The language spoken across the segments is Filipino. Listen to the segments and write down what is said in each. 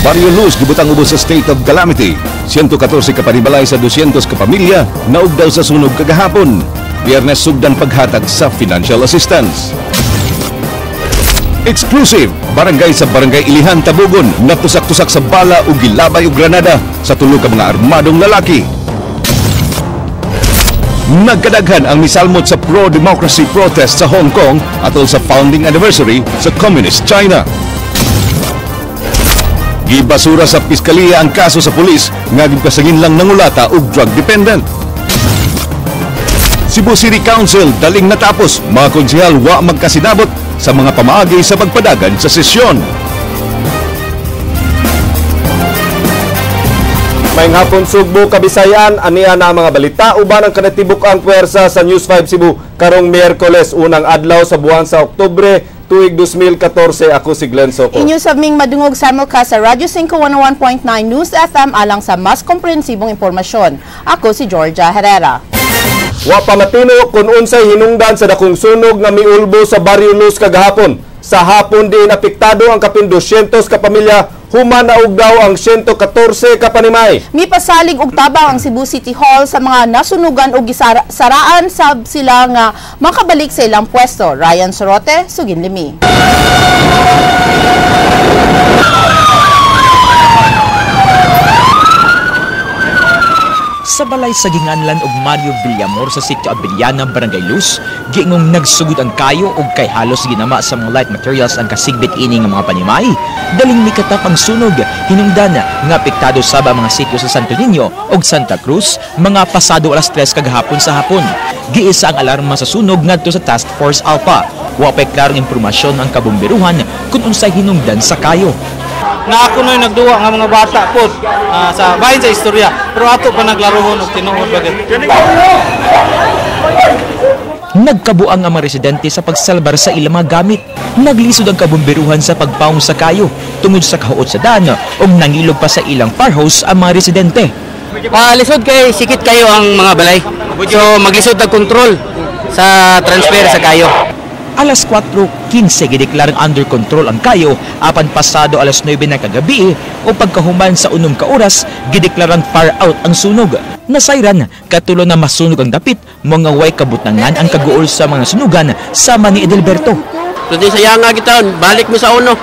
Barrio Luz gibutang ubos sa state of calamity. 114 ka panibalay sa 200 ka pamilya naug daw sa sunog kagahapon. Biyernes sugdan paghatag sa financial assistance. Exclusive, barangay sa Barangay Ilihan, Tabugon, natusak-tusak sa bala ug gilabay og granada sa tulo ka mga armadong lalaki. Nagkadaghan ang misalmot sa pro-democracy protest sa Hong Kong atol sa founding anniversary sa Communist China. Gibasura sa piskaliya ang kaso sa pulis nga gipasangin lang nangulata og drug dependent. Cebu City Council daling natapos, mga konsehal wa magkasinabot sa mga pamaagi sa pagpadagan sa sesyon. May hapon Sugbo, Kabisayan, aniya na mga balita uban ang kanatibuk ang puwersa sa News 5 Cebu karong Miyerkules unang adlaw sa buwan sa Oktubre tuig 2014. Ako si Glenn Soco. Inyo sabming madungog simulcast sa Radyo 5 101.9 News FM alang sa mas komprehensibong impormasyon. Ako si Georgia Herrera. Wa pa matino kung unsay hinungdan sa dakong sunog nga miulbo sa Barrio Luz kagahapon. Sa hapon din apektado ang kapin 200 ka pamilya, human na og daw ang 114 ka panimay. Mipasalig og tabang ang Cebu City Hall sa mga nasunugan og saraan sab sila nga makabalik sa ilang pwesto. Ryan Sorote, Suginlimi. Sa balay sa Ginganlan og Mario Villamor sa sitio Abiliana, Barangay Luz, giingong nagsugod ang kayo og kay halos ginama sa mga light materials ang kasigbit ini nga mga panimay. Daling mikatap ang sunog, hinungdan nga apektado sab ang mga sitio sa Santo Niño og Santa Cruz, mga pasado alas 3 kagahapon sa hapon. Giisa ang alarma sa sunog ngadto sa Task Force Alpha. Wa pay klarong impormasyon ang kabomberuhan kung unsay hinungdan sa kayo. Na ako no'y nagduwa nga mga bata po sa bahin sa istorya, pero ato pa naglaruhon og tinuod bagay. Nagkabuang ang mga residente sa pagsalbar sa ilang mga gamit. Naglisod ang kabomberuhan sa pagpaong sa kayo tungod sa kahuot sa daan o nangilog pa sa ilang firehouse ang mga residente. Lisod kay sikit kayo ang mga balay. So maglisod ang kontrol sa transfer sa kayo. Alas 4:15 gideklarang under control ang kayo apan pasado alas 9 na kagabi o pagkahuman sa unom ka oras gideklarang far out ang sunog. Nasayran katulo na masunog ang dapit mga way kabutangan ang kaguol sa mga sunugan sama ni Edelberto. Kundi sayang nga gitaon, balik mo sa uno.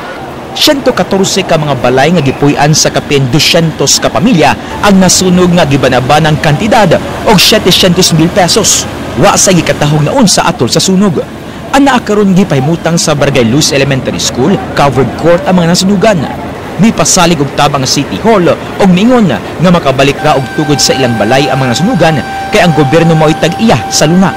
114 ka mga balay nga gipuy-an sa kapin 200 ka pamilya ang nasunog nga gibanaban ng kantidad og 700,000 pesos. Wa sa gikatahog na unsa atol sa sunog. Ang naakaroon gipahimutang sa Barangay Luz Elementary School, covered court ang mga nasunugan. Di pasalig og tabang City Hall og mingon nga makabalik ra og tugod sa ilang balay ang mga nasunugan kay ang gobyerno mo'y tag-iya sa luna.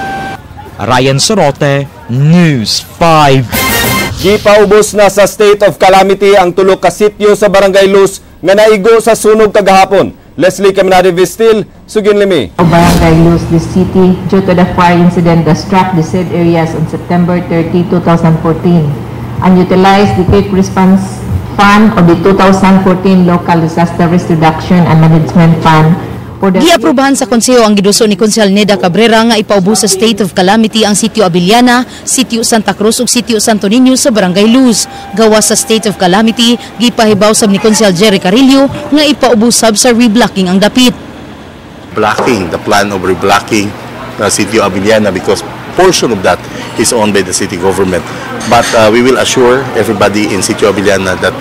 Ryan Sorote, News 5. Gipaubos na sa state of calamity ang tulo ka sitio sa Barangay Luz nga naigo sa sunog kagahapon. Leslie Caminade Vistil, Suginlimi. Barangay Luz, the city, due to the fire incident that struck the said areas on September 30, 2014, and utilized the Quick Response Fund of the 2014 Local Disaster Risk Reduction and Management Fund. Giaprubahan sa konseho ang giduso ni Konsehal Neda Cabrera nga ipaubos sa state of calamity ang sitio Abiliana, sitio Santa Cruz ug sitio Santo Niño sa Barangay Luz. Gawas sa state of calamity, gipahibaw sab ni Konsehal Jerry Carillo nga ipaubos sab sa reblocking ang dapit. Blocking, the plan of reblocking the sitio Abiliana because portion of that is owned by the city government. But we will assure everybody in sitio Abiliana that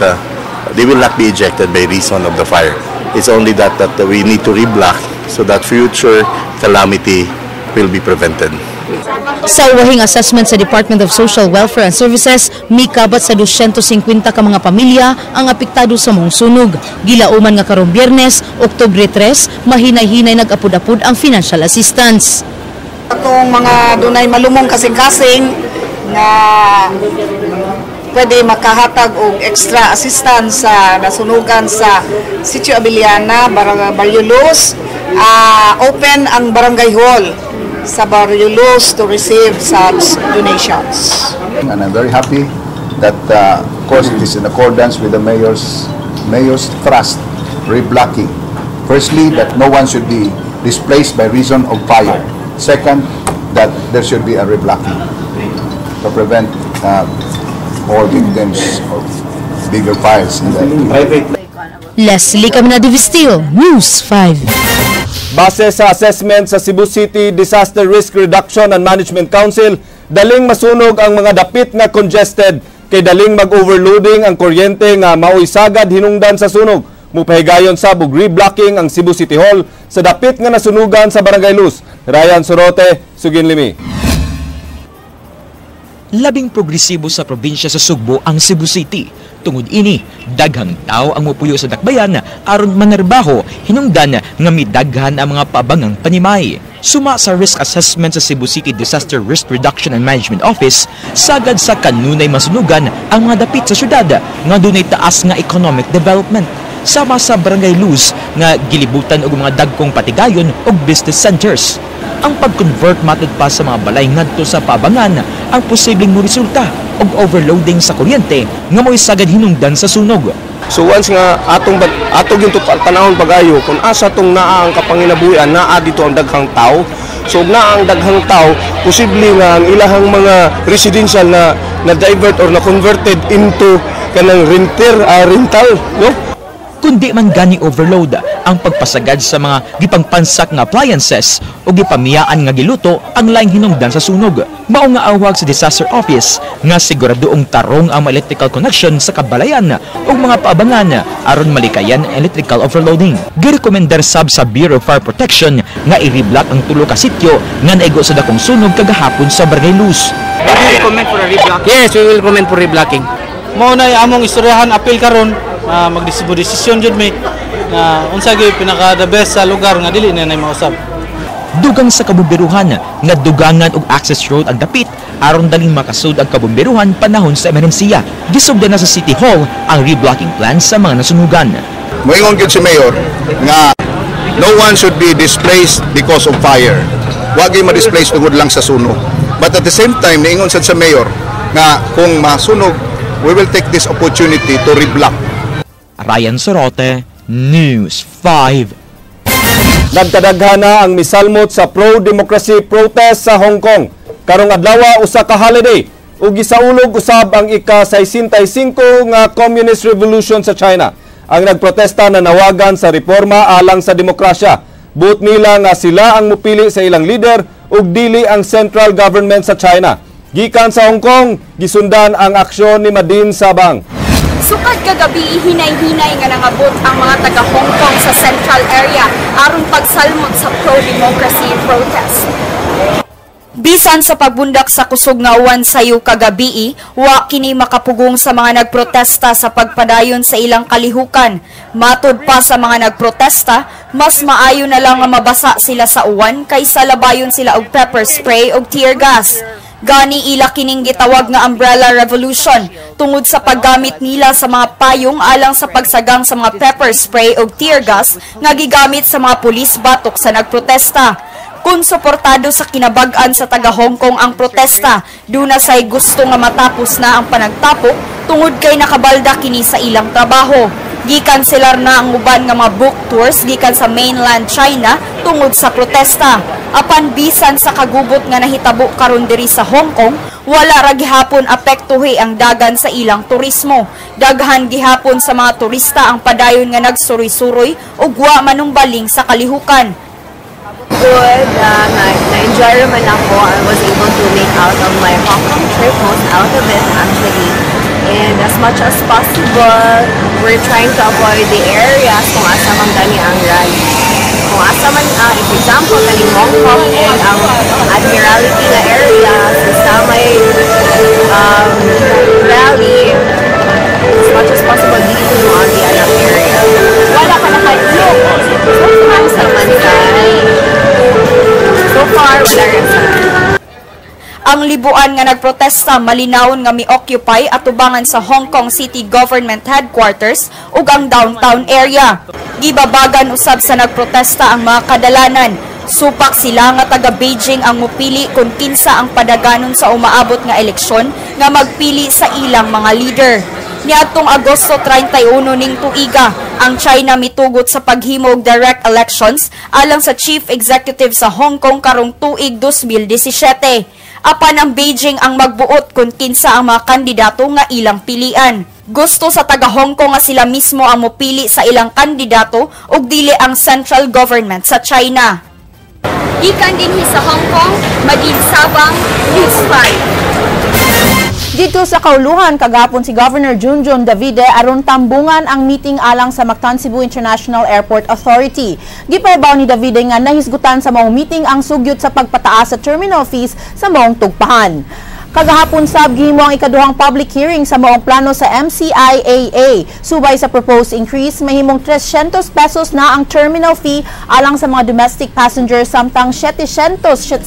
they will not be ejected by reason of the fire. It's only that we need to reblock so that future calamity will be prevented. Sa uwahing assessment sa Department of Social Welfare and Services, may kabat sa 250 ka mga pamilya ang apektado sa mong sunog. Gilauman nga karong Biyernes, Oktubre 3, mahinay-hinay nag-apod-apod ang financial assistance. Atong mga dunay malumong kasing-kasing nga pwede makahatag og extra assistance sa nasunugan sa Sitio Abiliana, Barrio Luz. Open ang Barangay Hall sa Barrio Luz to receive such donations. And I'm very happy that of course it is in accordance with the mayor's thrust, reblocking. Firstly, that no one should be displaced by reason of fire. Second, that there should be a reblocking to prevent all victims of bigger fires in the Leslie Caminada-Vistil, News 5. Base sa assessment sa Cebu City Disaster Risk Reduction and Management Council, daling masunog ang mga dapit nga congested kay daling mag-overloading ang kuryente nga mao'y sagad hinungdan sa sunog. Mupahigayon sa reblocking ang Cebu City Hall sa dapit nga nasunugan sa Barangay Luz. Ryan Sorote, Suginlimi. Labing progresibo sa probinsya sa Sugbo ang Cebu City. Tungod ini, daghang tao ang mupuyo sa dakbayan aron manarbaho hinungdan nga midaghan ang mga paabangang panimay. Suma sa risk assessment sa Cebu City Disaster Risk Reduction and Management Office, sagad sa kanunay masunugan ang mga dapit sa syudad nga dunay taas nga economic development. Sama sa Barangay Luz nga gilibutan og mga dagkong patigayon og business centers. Ang pag-convert matud pa sa mga balay ngadto sa paabangan ang posibleng resulta og overloading sa kuryente nga mo'y sagad hinungdan sa sunog. So once nga atong yung panahon pagayo kung asa tong naa ang kapanginabuhian, naa dito ang daghang tao. So naa ang daghang tao, posible nga ang ilahang mga residential na divert or na converted into kanang rental, no? Kundi man gani overload ang pagpasagad sa mga gipangpansak nga appliances o gipamiyaan nga giluto ang laing hinungdan sa sunog. Mao nga awag sa disaster office nga siguradoong tarong ang electrical connection sa kabalayan o mga paabangan aron malikayan ang electrical overloading. Girekomendar sab sa Bureau of Fire Protection nga i-reblock ang tulo ka sityo nga naigo sa dakong sunog kagahapon sa Barangay Luz. Will you recommend for a reblocking? Yes, we will recommend for reblocking. Mao na among istoryahan apil karon magdesisyon jud may na unsa gyud pinaka the best sa lugar nga dili na mausab. Dugang sa kabumberuhan nga dugangan og access road ang dapit aron daling makasud ang kabumberuhan panahon sa emerhensiya. Gisugdan na sa City Hall ang reblocking plan sa mga nasunugan. Moingon gyud si Mayor nga no one should be displaced because of fire. Wa gyud ma-displace tungod lang sa sunog. But at the same time niingon sad sa Mayor nga kung masunog, we will take this opportunity to reblock. Ryan Sorote, News 5. Nagkadaghana ang misalmot sa pro-democracy protest sa Hong Kong. Karong adlaw usa ka holiday ug gisaulog usab ang ika-65 nga Communist Revolution sa China. Ang nagprotesta na nawagan sa reforma alang sa demokrasya. Buot nila nga sila ang mupili sa ilang leader ug dili ang central government sa China. Gikan sa Hong Kong, gisundan ang aksyon ni Madin Sabang. Sukad kagabi, hinay-hinay nga nangabot ang mga taga-Hong Kong sa central area aron pagsalmot sa pro-democracy protest. Bisan sa pagbundak sa kusog nga uwan sayo kagabi, wa kini makapugong sa mga nagprotesta sa pagpadayon sa ilang kalihukan. Matud pa sa mga nagprotesta, mas maayo na lang nga mabasa sila sa uwan kaysa labayon sila og pepper spray og tear gas. Gani ila kining gitawag nga umbrella revolution tungod sa paggamit nila sa mga payong alang sa pagsagang sa mga pepper spray o tear gas nga gigamit sa mga pulis batok sa nagprotesta. Kung suportado sa kinabag-an sa taga Hong Kong ang protesta, duna say gusto nga matapos na ang panagtapok tungod kay nakabalda kini sa ilang trabaho. Gikanselar na ang uban nga mga book tours gikan sa mainland China tungod sa protesta. Apan bisan sa kagubot nga nahitabo karon diri sa Hong Kong, wala ra gihapon apektuhi ang dagan sa ilang turismo. Daghan gihapon sa mga turista ang padayon nga nagsuroy-suroy ug wa manungbaling sa kalihukan. Good, na-enjoy naman ako. I was able to make out of my Hong Kong trip, most out of it actually. And as much as possible, we're trying to avoid the areas kung asa man gani ang rally. Kung asa man, if example, kaning Hong Kong and ang Admiralty na area, sa may rally, as much as possible, dito mo ang dianang area. Wala ka nakailog. So far, wala rin sa ang libuan nga nagprotesta malinawon nga mi-occupy atubangan sa Hong Kong City Government Headquarters ug ang downtown area. Gibabagan usab sa nagprotesta ang mga kadalanan. Supak sila nga taga Beijing ang mupili kung kinsa ang padaganon sa umaabot nga eleksyon nga magpili sa ilang mga leader. Niadtong Agosto 31 ning tuiga, ang China mitugot sa paghimo og direct elections alang sa Chief Executive sa Hong Kong karong tuig 2017. apan ang Beijing ang magbuot kung kinsa ang mga kandidato nga ilang pilian. Gusto sa taga Hong Kong nga sila mismo ang mopili sa ilang kandidato ug dili ang central government sa China. Ikan din sa Hong Kong, Madin Sabang, News 5. Dito sa kauluhan, kagapon si Governor Junjun Davide aron tambungan ang meeting alang sa Mactan Cebu International Airport Authority. Gipaibaw ni Davide nga nahisgutan sa maong meeting ang sugyot sa pagpataas sa terminal fees sa maong tugpahan. Kagahapon sab gihimo ang ikaduhang public hearing sa maong plano sa MCIAA. Subay sa proposed increase, mahimong 300 pesos na ang terminal fee alang sa mga domestic passengers samtang 750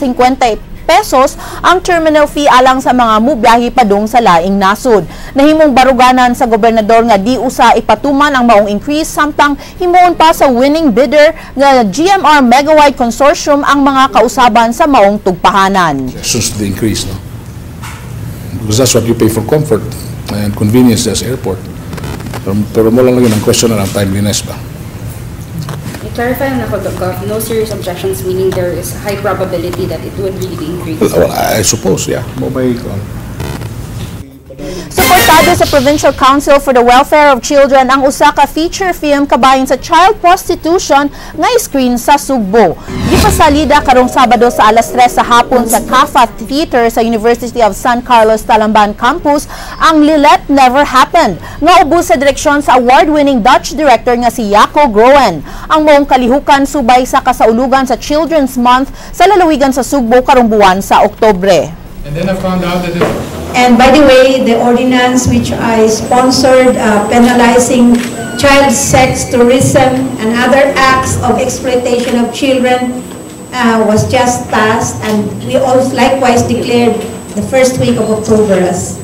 pesos ang terminal fee alang sa mga mubiyahe padung sa laing nasod. Nahimong baruganan sa gobernador nga di usa ipatuman ang maong increase samtang himuon pa sa winning bidder nga GMR Megawide Consortium ang mga kausaban sa maong tugpahanan. Since the increase, no? Because that's what you pay for comfort and convenience as airport. Pero mo lang lagi ng question around timeliness ba? Clarify na ako, no serious objections, meaning there is a high probability that it would really increase. Well, I suppose, yeah. Suportado sa Provincial Council for the Welfare of Children ang usa ka feature film kabahin sa child prostitution nga screen sa Sugbo. Gipasalida karong Sabado sa alas 3 sa hapon sa CAFA Theater sa University of San Carlos Talamban Campus ang Lilet Never Happened nga ubos sa direksyon sa award-winning Dutch director nga si Jaco Groen. Ang moong kalihukan subay sa kasaulugan sa Children's Month sa lalawigan sa Sugbo karong buwan sa Oktubre. And then I found out that And by the way, the ordinance which I sponsored penalizing child sex tourism and other acts of exploitation of children was just passed, and we also likewise declared the first week of October as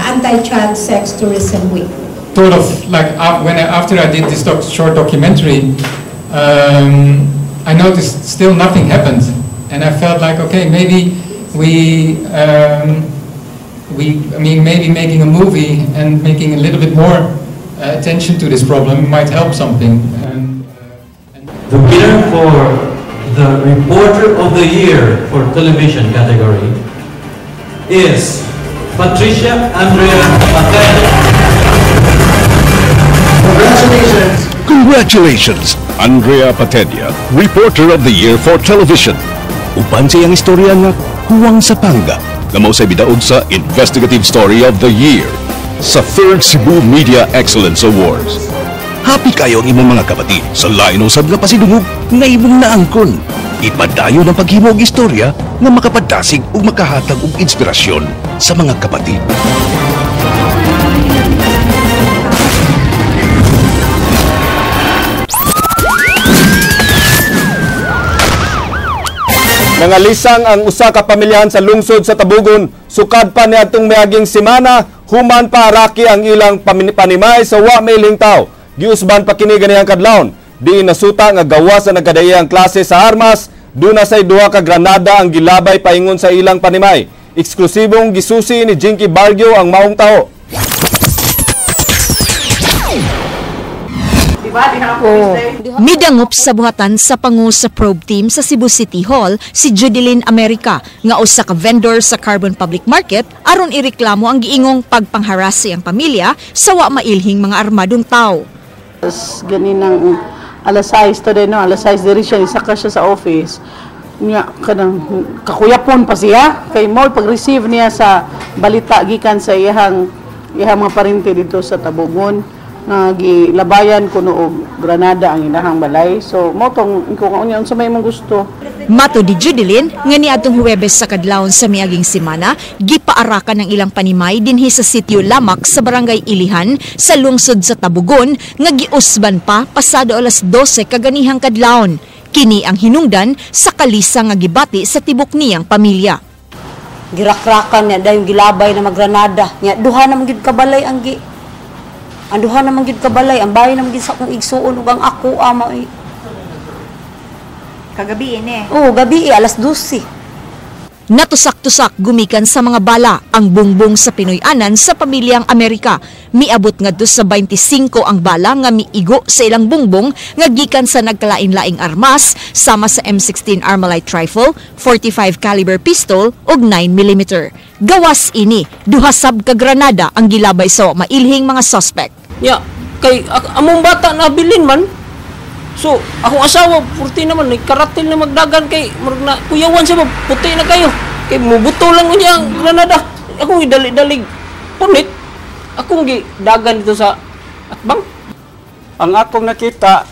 Anti-Child Sex Tourism Week. Sort of like after I did this short documentary, I noticed still nothing happened, and I felt like, okay, maybe maybe making a movie and making a little bit more attention to this problem might help something. The winner for the Reporter of the Year for television category is Patricia Andrea Patel. Congratulations! Congratulations, Andrea Patedia, Reporter of the Year for Television. Upan siyang istorya nga huwang sa panga na mao sa bidaog sa Investigative Story of the Year sa 3rd Cebu Media Excellence Awards. Happy kayo ang imong mga kapatid sa lain usab nga pasidungog nga imong naangkon. Ipadayon ang paghimog istorya nga makapadasig ug makahatag og inspirasyon sa mga kapatid. Nangalisang ang usa ka pamilyahan sa lungsod sa Tabugon, sukad pa niadtong miaging semana, human pa araki ang ilang panimay sa wa mailing tawo. Giusban pa kini ganihang kadlawon. Di nasuta nga gawas sa nagkadayang klase sa armas, duna say duha ka granada ang gilabay paingon sa ilang panimay. Eksklusibong gisusi ni Jinky Bargio ang maong tawo. Midangop sa buhatan sa pangu sa probe team sa Cebu City Hall si Judeline America nga usa ka vendor sa Carbon Public Market aron ireklamo ang giingong pagpangharasi ang pamilya sa wa mailhing mga armadong tao. Ganinang alas 6 to din, no? Alas 6 diri siya, isaka siya sa office. Niya kanang kakuyapon pa siya kay mo pag-receive niya sa balita gikan sa iyang mga parinti dito sa Tabugon nga gilabayan kuno og granada ang ilahang balay. So mo tong kung ano sa may mong gusto. Mato di Judeline nga niadtong Huwebes sa kadlawon sa miaging semana gipaarakan ng ilang panimay dinhi sa sitio Lamak sa barangay Ilihan sa lungsod sa Tabugon nga giusban pa pasado alas 12 kaganihang kadlawon. Kini ang hinungdan sa kalisa nga gibati sa tibok niyang pamilya. Girakrakan niya dahil gilabay na maggranada. Nya duha na magid kabalay ang Anduha naman gid kabalay, ang bahay naman gid sa akong igsuon ug ang ako ama. Kagabi ini. Oo, gabi alas 12. Natusak-tusak gumikan sa mga bala ang bungbong sa Pinoy-anan sa pamilyang Amerika. Miabot nga dos sa 25 ang bala nga miigo sa ilang bungbong nga gikan sa nagkalain-laing armas sama sa M16 Armalite rifle, 45 caliber pistol ug 9mm. Gawas ini, duha sab ka granada ang gilabay sa mailhing mga suspect. Ya, kay among bata na bilin man. So, akong asawa, purti naman, karatil na magdagan kay, na, kuyawan siya, puti na kayo. Kay mubuto lang niya ang granada. Akong idali-dalig punit. Akong dagan dito sa atbang. Ang akong nakita,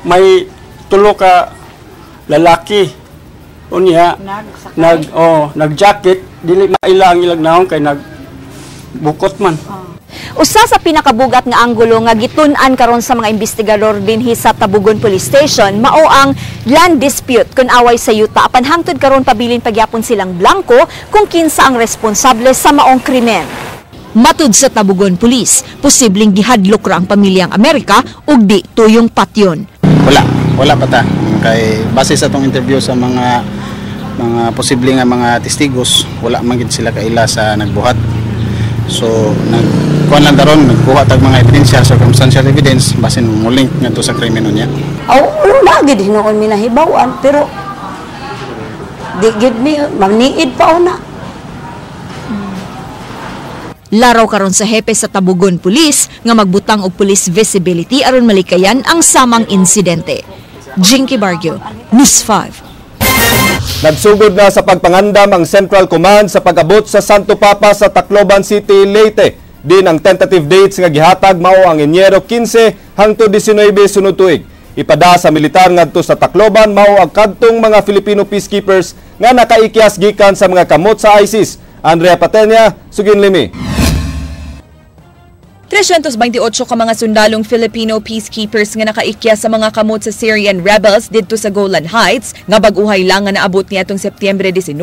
may tulo ka lalaki. Unya, nag-jacket, dili maila ang ilang naong kay nagbukot man. Usa sa pinakabugat nga anggulo nga gitun-an karon sa mga investigador dinhi sa Tabugon Police Station mao ang land dispute kun away sa yuta apan hangtod karon pabilin pagyapon silang blanco kung kinsa ang responsable sa maong krimen. Matud sa Tabugon Police, posibleng gihadlok ra ang pamilyang Amerika ug di tuyong patyon. Wala pa ta. Kay base sa tong interview sa mga posibleng nga mga testigos, wala man gid sila kaila sa nagbuhat. So kuan lang karon nagkuha tag mga ebidensya, circumstantial evidence basin mo link ngadto sa krimen niya. Wala gid hinoon mi nahibawan pero di gid mi magniid pa una. Laraw karon sa hepe sa Tabugon Police nga magbutang og police visibility aron malikayan ang samang insidente. Jinky Bargio, News 5. Nagsugod na sa pagpangandam ang Central Command sa pag-abot sa Santo Papa sa Tacloban City, Leyte. Din ang tentative dates nga gihatag mao ang Enyero 15 hangtod 19 sunod tuig. Ipada sa militar ngadto sa Tacloban mao ang kadtong mga Filipino peacekeepers nga nakaikyas gikan sa mga kamot sa ISIS. Andrea Patenya, Sugin Limi. 328 ka mga sundalong Filipino peacekeepers nga nakaikyas sa mga kamot sa Syrian rebels didto sa Golan Heights nga bag-uhay lang nga naabot niadtong Setyembre 19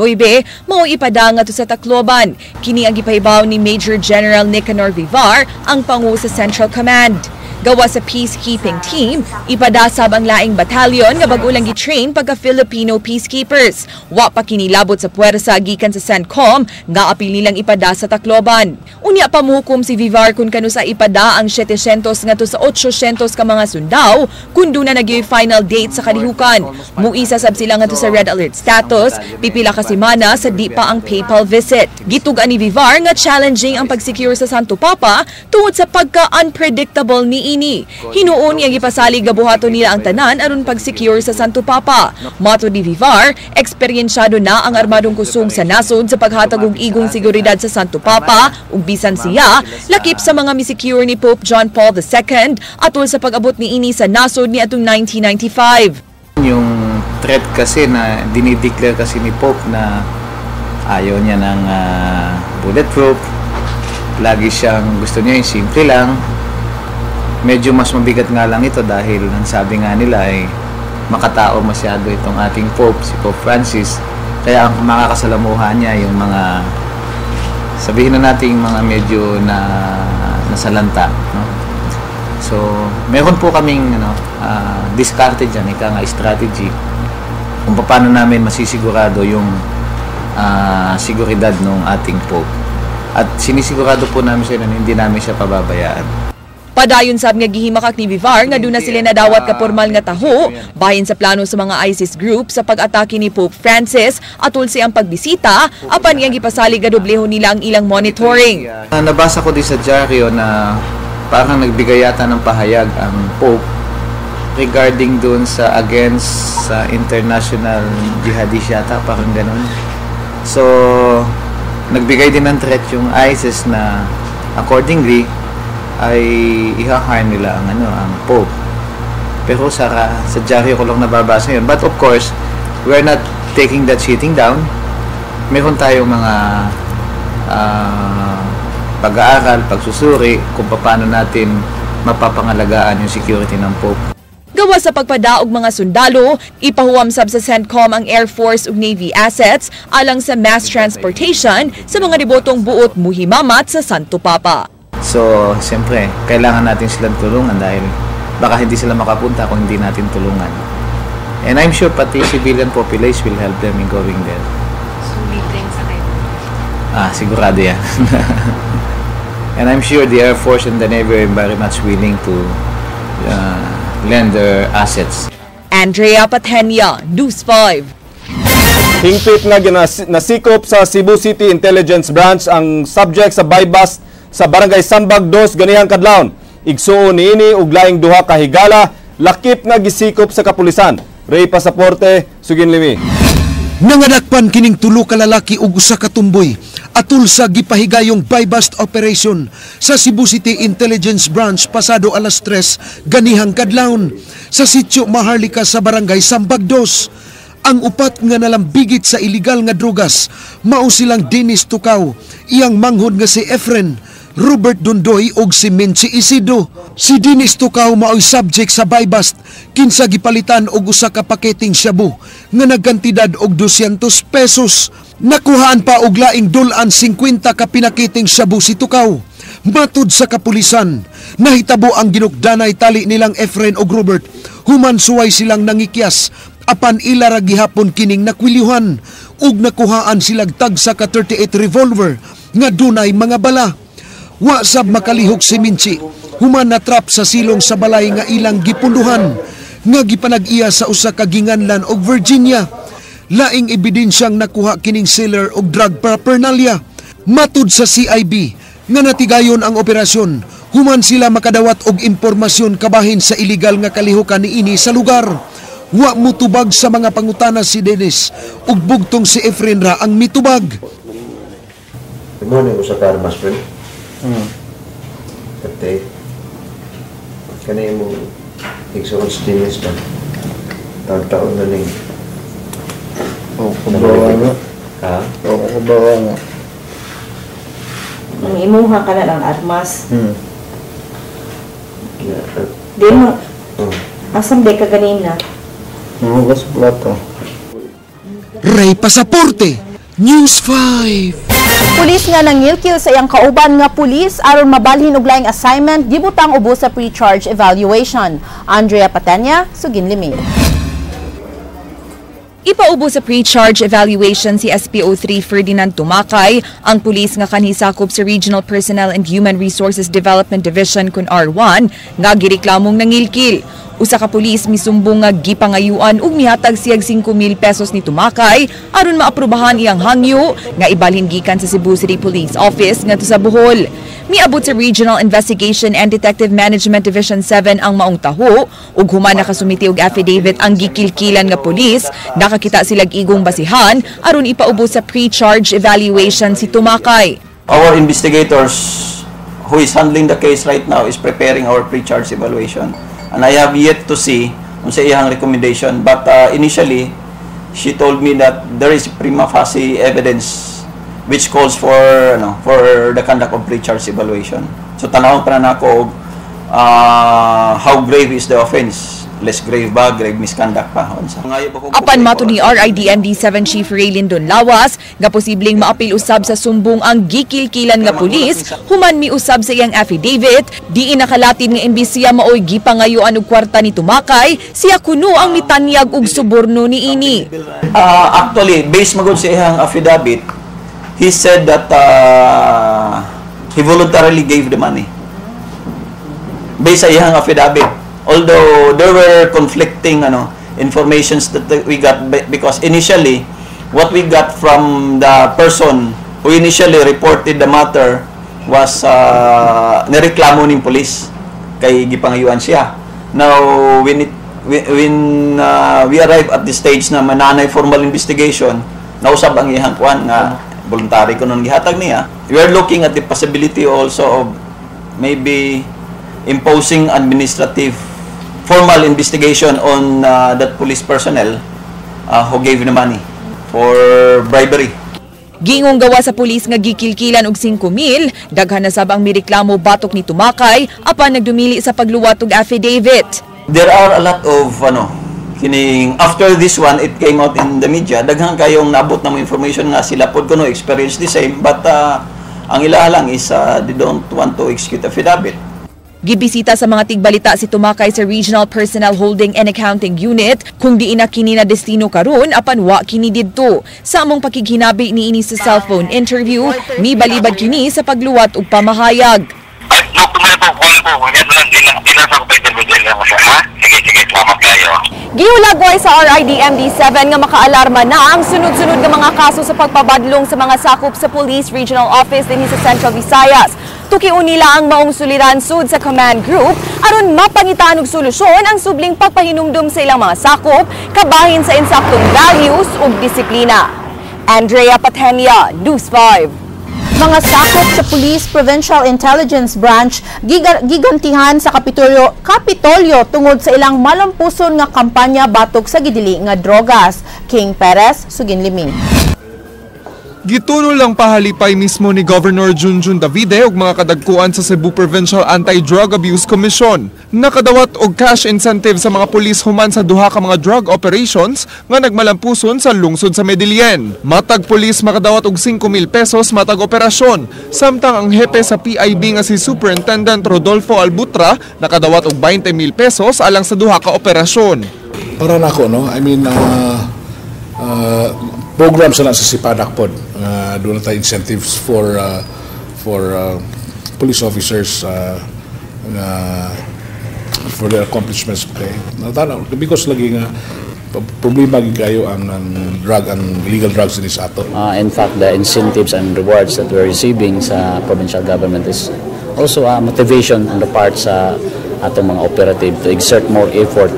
mao ipada ngadto sa Tacloban. Kini ang gipahibaw ni Major General Nicanor Vivar, ang pangu sa Central Command. Gawa sa peacekeeping team, ipadasab ang laing batalyon nga bag-ulang gitrain pagka Filipino peacekeepers. Wa pa kinilabot sa puwersa gikan sa CENTCOM nga apil nilang ipada sa Tacloban. Unya pa muhukom si Vivar kun kanu sa ipada ang 700 ngadto sa 800 ka mga sundaw kun do na nagyoy final date sa kalihukan. Muisa sab sila ngadto sa red alert status, pipila ka semana sa di pa ang PayPal visit. Gitug-an ni Vivar nga challenging ang pag-secure sa Santo Papa tungod sa pagka-unpredictable ni ini. Hinuon nga gipasalig gabuhaton nila ang tanan aron pag-secure sa Santo Papa. Mato ni Vivar, eksperyensyado na ang armadong kusong sa nasod sa paghatag og igong seguridad sa Santo Papa ug bisan siya lakip sa mga misecure ni Pope John Paul II atol sa pag-abot ni ini sa nasod ni atong 1995. Yung threat kasi na dinideclare kasi ni Pope na ayaw niya ng bulletproof, lagi siyang gusto niya yung simple lang. Medyo mas mabigat nga lang ito dahil ang sabi nga nila ay makatao masyado itong ating Pope, si Pope Francis. Kaya ang makakasalamuhan niya yung mga, sabihin na natin mga medyo nasalanta. No? So, meron po kaming discarded dyan, ika nga strategy kung paano namin masisigurado yung seguridad ng ating Pope. At sinisigurado po namin siya na hindi namin siya pababayaan. Padayon sab nga gihimakak ni Vivar nga doon na sila nadawat ka formal nga taho bahin sa plano sa mga ISIS group sa pag-atake ni Pope Francis atol siyang pagbisita apan nga gipasalig nga dobleho nila ang ilang monitoring. Nabasa ko din sa dyaryo na parang nagbigay yata ng pahayag ang Pope regarding doon sa against sa international jihadist yata, parang ganun. So nagbigay din ng threat yung ISIS na accordingly ay iha-harm nila ang Pope. Pero sa dyaryo ko lang nababasa yun. But of course, we're not taking that sitting down. Meron tayong mga pag-aaral, pagsusuri kung paano natin mapapangalagaan yung security ng Pope. Gawa sa pagpadaog mga sundalo, ipahuwam sab sa CENTCOM ang Air Force ug Navy assets alang sa mass transportation sa mga debotong buot muhimamat sa Santo Papa. So, siyempre, kailangan natin silang tulungan dahil baka hindi sila makapunta kung hindi natin tulungan. And I'm sure pati civilian population will help them in going there. Sigurado yan. And I'm sure the Air Force and the Navy are very much willing to lend their assets. Andrea Patenia, News 5. Hingpit nga nasikop sa Cebu City Intelligence Branch ang subject sa buy-bust sa Barangay Sambag 2 ganihang kadlawon. Igsuon niini og laing duha ka higala, lakip nga gisikop sa kapulisan. Ray Pasaporte, Sugin Limi. Nangadakpan kining tulo ka lalaki ug usa ka tumboy atul sa gipahigayong buy-bust operation sa Cebu City Intelligence Branch pasado alas 3 ganihang kadlawon sa sitio Maharlika sa Barangay Sambag 2. Ang upat nga nalambigit sa iligal nga drogas mao silang Dennis Tukaw, iyang manghod nga si Efren, Robert Dondoy ug si Menchi Isido. Si Dennis Tukaw mao'y subject sa buy-bust kinsa gipalitan og usa ka paketing shabu nga nagkantidad og 200 pesos. Nakuhaan pa og laing dulan 50 ka pinakiting shabu si Tukaw. Matud sa kapulisan, nahitabo ang ginukdanay tali nilang Efren ug Robert. Human suway silang nangikyas apan ila ra gihapon kining nakwilyuhan ug nakuhaan silang tagsa ka 38 revolver nga dunay mga bala. Wa sab makalihok si Minchi, human na trap sa silong sa balay nga ilang gipunduhan nga gipanag-iya sa usa ka ginganlan og Virginia. Laing ebidensyang nakuha kining seller og drug paraphernalia. Matud sa CIB nga natigayon ang operasyon, human sila makadawat og impormasyon kabahin sa iligal nga kalihukan niini sa lugar. Wa mutubag sa mga pangutana si Dennis ug bugtong si Efren ra ang mitubag. Mo ni usa ka armas friend. Kate. Kanay mo igsoon si Dennis ba? Taon na ning. Kubawa nga. Ha? Kubawa nga. Ang imuha ka na lang armas. Di mo. Asam di ka ganina. Mas plato. Ray Pasaporte, News 5. Pulis nga nangilkil sa iyang kauban nga pulis aron mabalhin og laing assignment gibutang ubos sa pre-charge evaluation. Andrea Patenia, Sugin Limi. Ipaubo sa pre-charge evaluation si SPO3 Ferdinand Tumakay, ang pulis nga kanhisakop sa Regional Personnel and Human Resources Development Division kun R1 nga gireklamong nangilkil. Usa ka pulis misumbong nga gipangayuan ug mihatag siyag 5,000 pesos ni Tumakay aron maaprubahan iyang hangyo nga ibalhin gikan sa Cebu City Police Office ngadto sa Bohol. Miabot sa Regional Investigation and Detective Management Division 7 ang maong taho ug human nakasumiti og affidavit ang gikilkilan nga pulis, nakakita silang igong basihan aron ipaubo sa pre-charge evaluation si Tumakay. Our investigators who is handling the case right now is preparing our pre-charge evaluation. And I have yet to see sa iyang recommendation, but initially she told me that there is prima facie evidence which calls for the conduct of pre-charge evaluation. So tanawon pa na ako how grave is the offense. Less grave ba, grave misconduct pa. Apan mato ni RIDMD 7 Chief Ray Lindon Lawas nga posibleng maapil usab sa sumbong ang gikilkilan nga pulis human miusab sa iyang affidavit diin nakalatin nga imbis siya maoy gipangayuan og kwarta ni Tumakay, siya kuno ang mitanyag og suborno niini. Actually, based magud sa iyang affidavit, he said that he voluntarily gave the money. Based sa iyang affidavit. Although there were conflicting informations that we got, because initially what we got from the person who initially reported the matter was nireklamo ng police kay gipangayuan siya. Now when we arrive at the stage na mananay formal investigation, nausab ang iyang kuan nga voluntary ko nung gihatag niya. We are looking at the possibility also of maybe imposing administrative formal investigation on that police personnel who gave the money for bribery. Gingong gawa sa pulis nga gikilkilan og 5,000, daghan na sab ang mireklamo batok ni Tumakay apan nagdumili sa pagluwat og affidavit. There are a lot of kining after this one it came out in the media, daghan kayong naabot na mo information nga sila pod kuno experience the same, but ang ilaha lang is they don't want to execute affidavit. Gibisita sa mga tigbalita si Tumakay sa Regional Personnel Holding and Accounting Unit kung di ina kini na destino karon apan wa kini didto. Sa among pakighinabi niini sa cellphone interview, mibalibad kini sa pagluwat ug pamahayag. Giulagway sa RIDMD 7 nga makaalarma na ang sunod-sunod nga mga kaso sa pagpabadlong sa mga sakop sa Police Regional Office dinhi sa Central Visayas. Tukiun nila ang maong suliran sud sa command group aron mapangitaan og solusyon ang subling pagpahinumdum sa ilang mga sakop kabahin sa insaktong values ug disiplina. Andrea Patenia, News 5. Mga sakop sa Police Provincial Intelligence Branch gigantihan sa Kapitolyo tungod sa ilang malampuson nga kampanya batok sa gidili nga drogas. King Perez, Suginliming. Gituno lang pahalipay mismo ni Governor Junjun Davide ug mga kadagkuan sa Cebu Provincial Anti-Drug Abuse Commission. Nakadawat og cash incentive sa mga pulis human sa duha ka mga drug operations nga nagmalampuson sa lungsod sa Medellin. Matag pulis makadawat og 5,000 pesos matag operasyon, samtang ang hepe sa PIB nga si Superintendent Rodolfo Albutra nakadawat og 20,000 pesos alang sa duha ka operasyon. Para nako no, I mean program sa Sipadak pod. Doon tayo incentives for police officers for their accomplishments. Because lagi nga problema kayo ang drug and illegal drugs din sa ato. In fact, the incentives and rewards that we're receiving sa provincial government is also a motivation on the part sa atong mga operative to exert more effort.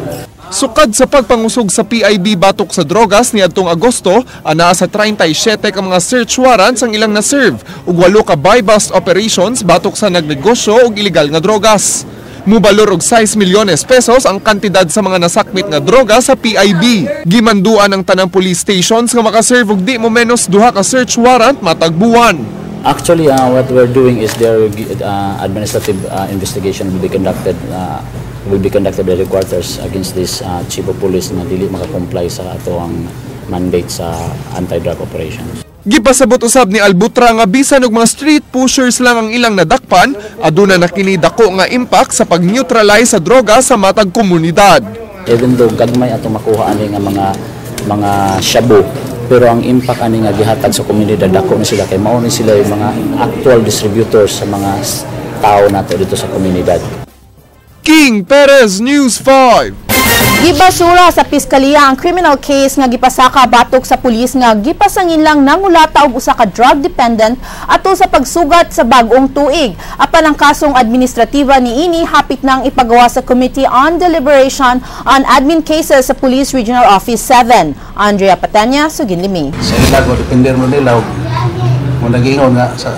Sukad sa pagpangusog sa PIB batok sa drogas niadtong Agosto, ana sa 37 ka mga search warrants ang ilang na-serve ug 8 ka buy-bust operations batok sa nagnegosyo og illegal nga drogas. Mubalor og 6 milyones pesos ang kantidad sa mga nasakmit nga droga sa PIB. Gimanduan ang tanang police stations nga makaserve og di mo menos 2 ka search warrant matag buwan. Actually, what we're doing is their administrative investigation will be conducted by the headquarters against this chief of police na dili makakomply sa atong mandate sa anti-drug operations. Gipasabot usab ni Albutra nga bisan og mga street pushers lang ang ilang nadakpan, aduna na kini dako nga impact sa pag-neutralize sa droga sa matag komunidad. Even though gagmay atong makuha ani nga mga shabu, pero ang impact ani nga gihatag sa komunidad dako na sila kay mao ni sila yung mga actual distributors sa mga tao nato dito sa komunidad. King Perez, News 5. Gibasura sa piskalya ang criminal case nga gipasaka batok sa pulis nga gipasangin lang nangulata og usa ka drug dependent ato sa pagsugat sa bag-ong tuig. Apan ang kasong administratiba niini hapit nang ipagawa sa Committee on Deliberation on Admin Cases sa Police Regional Office 7. Andrea Patanya, Suginlimi. Sa ilago depender mo nila mo nagingon nga sa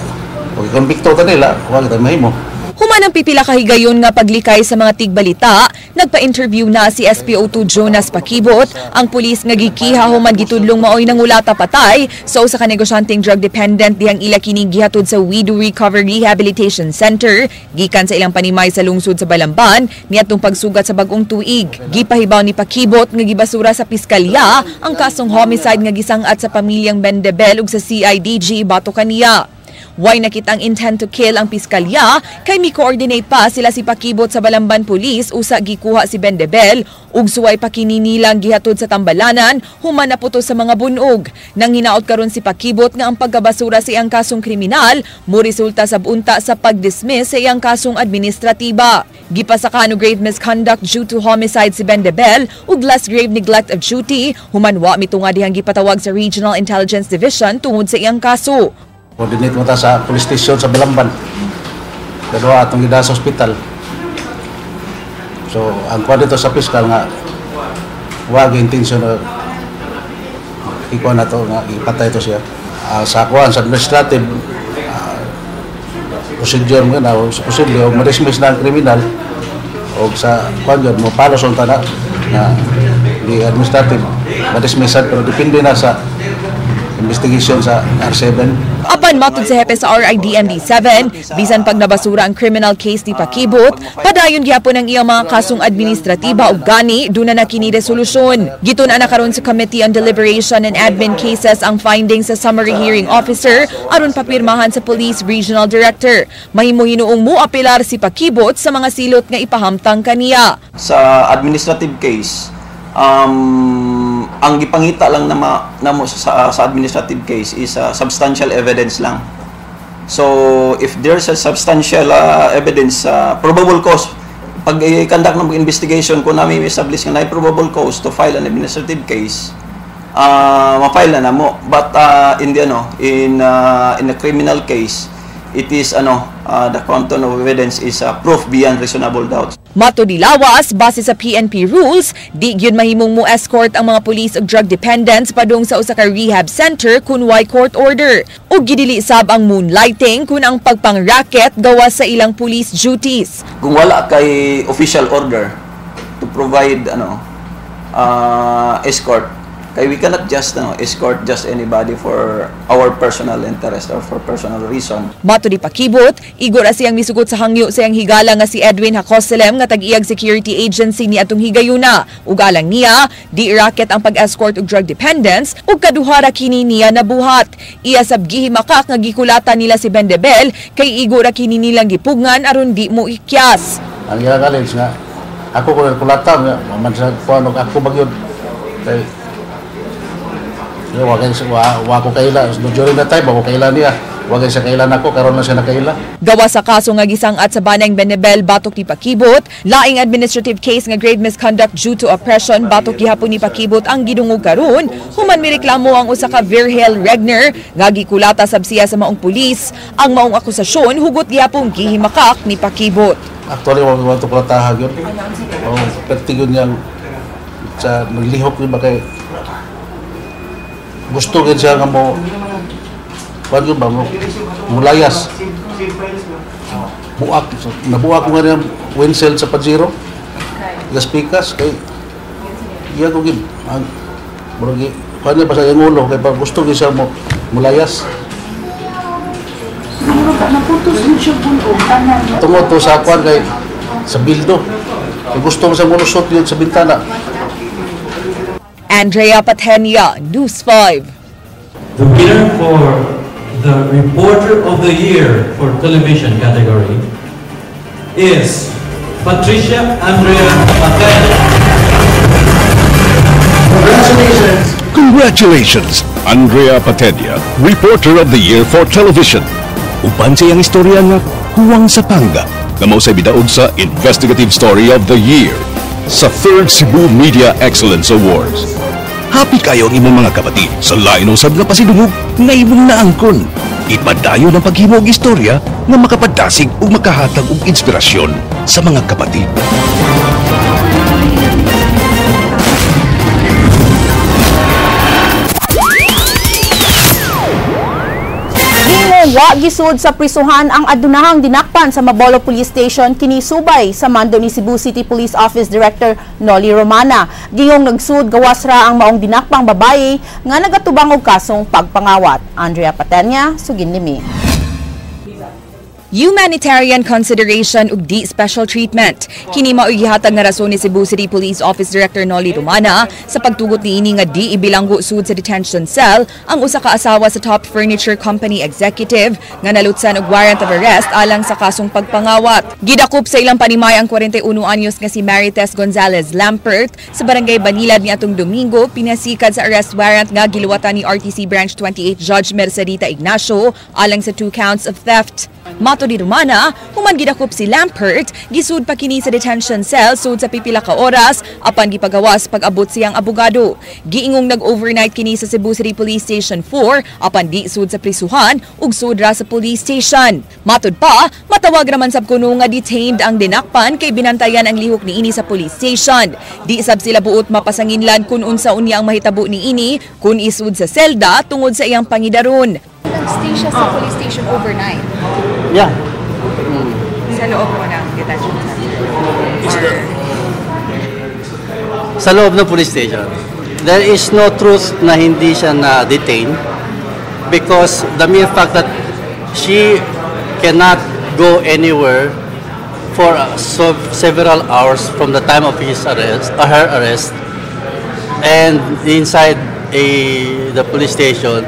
pagkonbikto ta nila, wa kita mahimo. Human ang pipila kahigayon nga paglikay sa mga tigbalita, nagpa-interview na si SPO2 Jonas Pakibot, ang pulis nga gikiha human gitudlong maoy nangulata patay sa usa ka negosyanteng drug dependent dihang ila kining gihatod sa We Do Recover Rehabilitation Center gikan sa ilang panimay sa lungsod sa Balamban niadtong pagsugat sa bag-ong tuig. Gipahibaw ni Pakibot nga gibasura sa piskalya ang kasong homicide nga gisangat sa pamilyang Bendebel ug sa CIDG bato kaniya. Way nakitang intent to kill ang piskalya kay mi-coordinate pa sila si Pakibot sa Balamban Police usa gikuha si Bendebel ug suway pa kininilang gihatod sa Tambalanan human naputos sa mga bunog. Nang hinaot karon si Pakibot nga ang pagkabasura sa iyang kasong kriminal mo resulta sa bunta sa pag-dismiss sa iyang kasong administratiba. Gipasaka no grave misconduct due to homicide si Bendebel ug less grave neglect of duty human wa mitungad dihang gipatawag sa Regional Intelligence Division tungod sa iyang kaso. Coordinate mo ta sa police station sa Balamban. Dalawa atong gida sa hospital. So, ang kuha dito sa piskal nga wag intention na ikuha na to nga ipatay ito siya. Sa kuha sa administrative procedure mo na sa posible o ma-dismiss na ang kriminal o sa kuha yun mo palos on ta na di administrative ma-dismissan pero depende na sa investigation sa R7. Apan matod sa hepe sa RIDMD-7, bisan pag nabasura ang criminal case ni Pakibot, padayon gyapon ang iyang mga kasong administratiba ug gani duna na kini resolusyon. Gitun-an na karon sa Committee on Deliberation and Admin Cases ang findings sa Summary Hearing Officer aron papirmahan sa Police Regional Director. Mahimo hinuong moapilar si Pakibot sa mga silot nga ipahamtang kaniya. Sa administrative case, ang gipangita lang namo sa administrative case is substantial evidence lang. So if there's a substantial evidence, probable cause, pag i-conduct ng investigation, kung namin establish na probable cause to file an administrative case, ma-file na namo. But in a criminal case, it is the quantum of evidence is proof beyond reasonable doubt. Mato di lawas, base sa PNP rules, di gyud mahimong mo escort ang mga police ug drug dependents padung sa usa ka rehab center kun way court order. Ug gidili sab ang moonlighting kun ang pagpang-racket gawas sa ilang police duties. Kung wala kay official order to provide escort, kay we cannot just escort just anybody for our personal interest or for personal reason. Mato di Pakibot, igor siyang misugot sa hangyo sa iyang higala nga si Edwin Hacoselem nga tag-iyag security agency ni atong higayuna. Ug alang niya, di racket ang pag-escort og drug dependents ug kaduhara kini niya nabuhat. Iya sab gihimakak nga gikulatan nila si Bendebel kay igor kini nilang gipugngan aron di mo ikyas. Ang ginagaling nga ako ko kulatan nga man sa kuno ako bagyod kay wa ko kaila during that time ako kaila niya wag sa kailan ako karon na siya nakaila. Gawa sa kaso nga gisangat sa Banang Benebel batok ni Pakibot, laing administrative case nga grave misconduct due to oppression batok gihapon ni Pakibot ang gidungog karon human mireklamo ang usa ka Virgil Regner nga gikulata sab siya sa maong pulis. Ang maong akusasyon hugot gihapon gihimakak ni Pakibot. Actually wa to kulataha gyud. Pertigon niya sa naglihok ni ba kay gusto gid siya nga mo paano ba mo mulayas buak nabuak ko nga rin windshield sa Pajero Las Picas kay iya ko gid ang murag paano pa sa yung ulo kay pa gusto gid siya mo mulayas naputos din siya bulo tungod to sa kwan kay sa bildo kay gusto mo sa mulusot yun sa bintana. Andrea Patenia, News 5. The winner for the Reporter of the Year for Television category is Patricia Andrea Patenia. Congratulations! Congratulations, Andrea Patenia, Reporter of the Year for Television. Uban sa iyang istorya nga Huwang sa Panga, na mao sa bidaog sa Investigative Story of the Year sa 3rd Cebu Media Excellence Awards. Happy kayo ang imong mga kapatid sa lain usab nga pasidungog nga imong naangkon. Ipadayon ang paghimog istorya nga makapadasig ug makahatag og inspirasyon sa mga kapatid. Wa gisud sa prisuhan ang adunahang dinakpan sa Mabolo Police Station kini subay sa mando ni Cebu City Police Office Director Noli Romana. Gingong nagsud gawas ra ang maong dinakpang babaye nga nagatubang og kasong pagpangawat. Andrea Patenia, sugin nimi. Humanitarian consideration ug di special treatment. Kini mao'y gihatag nga rason ni Cebu City Police Office Director Noli Romana sa pagtugot niini nga di ibilanggo sud sa detention cell ang usa ka asawa sa Top Furniture Company executive nga nalutsan og warrant of arrest alang sa kasong pagpangawat. Gidakop sa ilang panimay ang 41 anyos nga si Marites Gonzalez Lampert sa barangay Banilad niadtong Domingo pinasikad sa arrest warrant nga giluwatan ni RTC Branch 28 Judge Mercedita Ignacio alang sa 2 counts of theft. Mato di Romana, human gidakop si Lampert, gisud pa kini sa detention cell sud sa pipila ka oras apan gipagawas pag-abot siyang abogado. Giingong nag-overnight kini sa Cebu City Police Station 4 apan di sud sa prisuhan ug sud ra sa police station. Matud pa, matawag raman sab kuno nga detained ang dinakpan kay binantayan ang lihok niini sa police station. Di sab sila buot mapasanginlan kun unsa unya ang mahitabo niini kun isud sa selda tungod sa iyang pangidaron. Nag-stay siya sa police station overnight. Yeah. Sa loob mo ng detention center? Sa loob ng police station. There is no truth na hindi siya na-detain. because the mere fact that she cannot go anywhere for several hours from the time of her arrest, and inside the police station,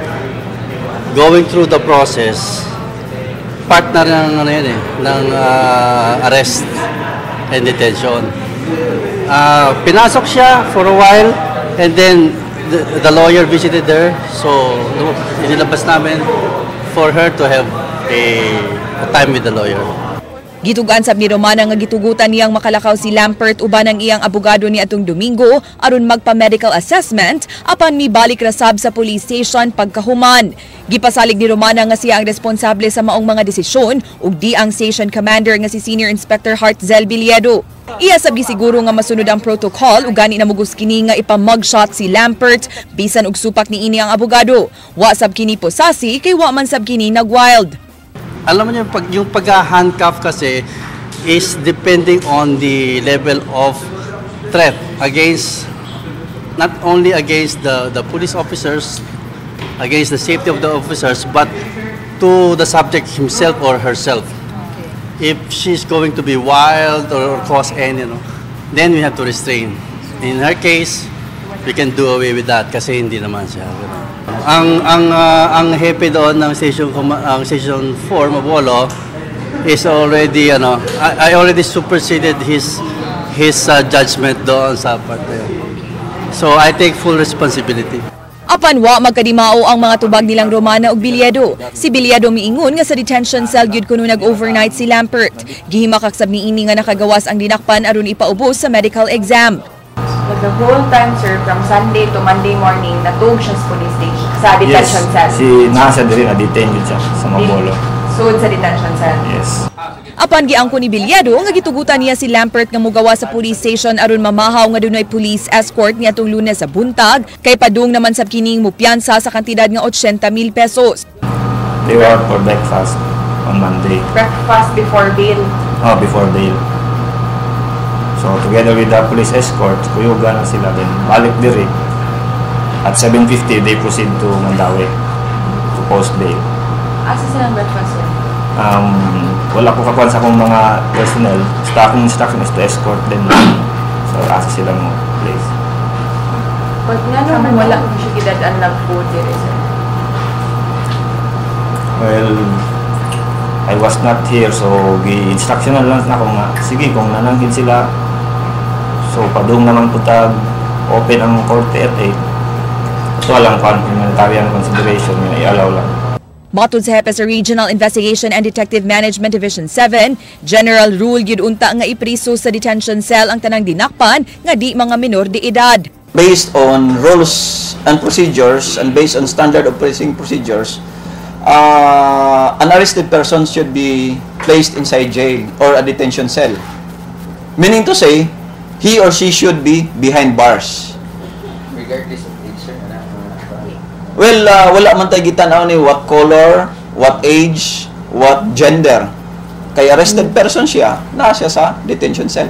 going through the process, partner ng arrest and detention. Pinasok siya for a while, and then the lawyer visited her, so inilabas namin for her to have a time with the lawyer. Gitugan sab ni Romana nga gitugutan niyang makalakaw si Lampert uban ang iyang abogado ni atong Domingo aron magpa-medical assessment apan mibalik ra sab sa police station pagkahuman. Gipasalig ni Romana nga siya ang responsable sa maong mga desisyon ug di ang station commander nga si Senior Inspector Hartzel Biliedo. Iya sabi siguro nga masunod ang protocol ug gani na mugos kini nga ipa-mugshot si Lampert bisan og supak ni ini ang abogado. Wa sab kini posasi kay wa man sab kini nagwild. Alam mo niyo, yung pag-handcuff kasi is depending on the level of threat against, not only against the police officers, against the safety of the officers, but to the subject himself or herself. If she's going to be wild or cause any, then we have to restrain. In her case, we can do away with that kasi hindi naman siya. Ang hepe doon ng station 4 Mabolo is already I already superseded his judgment doon sa part na yun. So I take full responsibility. Apan wa magkadimao ang mga tubag nilang Romana ug Biliedo. Si Biliedo miingon nga sa detention cell gyud kuno nag-overnight si Lampert. Gihimakak sab niini nga nakagawas ang dinakpan aron ipaubos sa medical exam. The whole time, sir, from Sunday to Monday morning, natug siya sa police station, sa detention cell. Si nasa diri na detain siya sa Mabolo. Sud sa detention cell. Yes. Apan giangko ni Biliedo nga gitugutan niya si Lampert nga mogawa sa police station aron mamahaw nga dunay police escort niadtong Lunes sa buntag kay padung naman sab kining mupiyansa sa kantidad nga 80,000 pesos. They were out for breakfast on Monday. Breakfast before bail? Oh, before bail. So together with the police escort, kuyugan na sila din. Balik diri. At 7:50 they proceed to Mandawi to post bail. Asa silang breakfast, sir? Wala ko kakuan sa akong mga personnel. Sa akong instruction is to escort them. So asa silang place. But nga naman wala kung siya kidadaan lang food diri, sir? Well, I was not here, so gi-instructional lang na ako nga. Sige, kung nananghid sila, so padung naman putag open ang korte at 8. Ito lang humanitarian consideration nga i-allow lang. Matod sa hepe sa Regional Investigation and Detective Management Division 7, General Rule gyud unta nga ipriso sa detention cell ang tanang dinakpan nga di mga minor de edad. Based on rules and procedures and based on standard operating procedures, an arrested person should be placed inside jail or a detention cell. Meaning to say, he or she should be behind bars. Regardless of age, sir? Well, wala man tayo gitanaw ni what color, what age, what gender. Kay arrested person siya, nasa sa detention cell.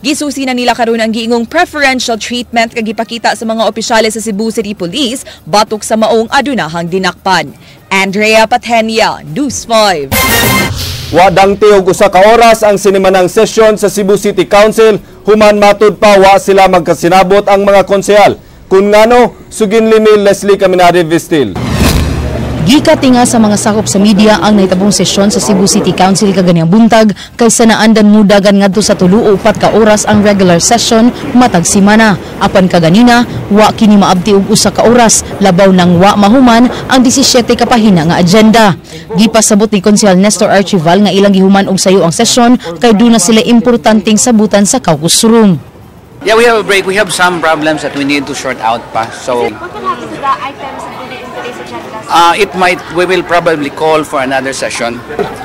Gisusi na nila karon ang giingong preferential treatment kag gipakita sa mga opisyales sa Cebu City Police batok sa maong adunahang dinakpan. Andrea Patenia, News 5. Wadang tiog usa ka oras ang sinimanang sesyon sa Cebu City Council, human matud pa wa sila magkasinabot ang mga konsehal. Kun ngano, sugin ni Leslie Caminari Vistil. Gikatinga sa mga sakop sa media ang nahitabong sesyon sa Cebu City Council kaganyang buntag kaysa naandan mudagan ngadto sa 3 o 4 ka oras ang regular session matag semana. Apan kaganina, wa kini maabti og usa ka oras, labaw nang wa mahuman ang 17 ka pahina nga agenda. Gipasabot ni Konsehal Nestor Archival nga ilang gihuman og sayo ang sesyon kay duna sila importanteng sabutan sa caucus room. Yeah, we have a break. We have some problems that we need to sort out pa. So What will happen to the items included in today's agenda? we will probably call for another session.